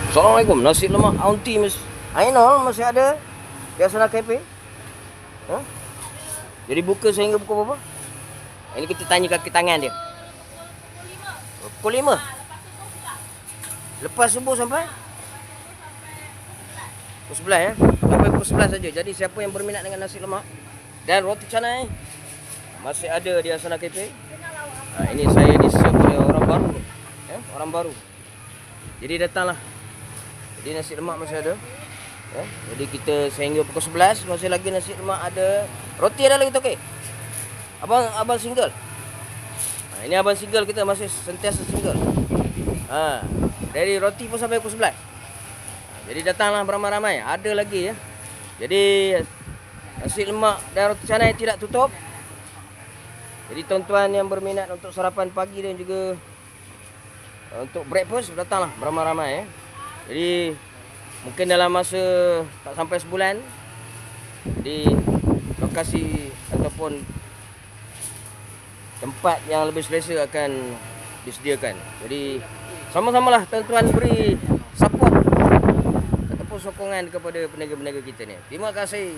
Assalamualaikum. Nasi lemak aunty Ainul masih ada di Asana Cafe. Ha? Jadi buka sehingga pukul berapa? Ini kita tanya kaki tangan dia. Pukul 5. Lepas subuh sampai pukul 11 ya. Sampai pukul 11 saja. Jadi siapa yang berminat dengan nasi lemak dan roti canai masih ada di Asana Cafe. Ini saya di-serve oleh orang baru ni. Ya, orang baru. Jadi datanglah. Jadi nasi lemak masih ada. Ya, jadi kita sehingga pukul 11 masih lagi nasi lemak ada. Roti ada lagi okey. Abang single. Ini abang single kita masih sentiasa single. Dari roti pun sampai pukul 11. Jadi datanglah beramai-ramai. Ada lagi ya. Jadi nasi lemak dan roti canai tidak tutup. Jadi tuan-tuan yang berminat untuk sarapan pagi dan juga untuk breakfast datanglah beramai-ramai ya. Jadi mungkin dalam masa tak sampai sebulan di lokasi ataupun tempat yang lebih selesa akan disediakan. Jadi sama-samalah tuan-tuan beri support ataupun sokongan kepada peniaga-peniaga kita ni. Terima kasih.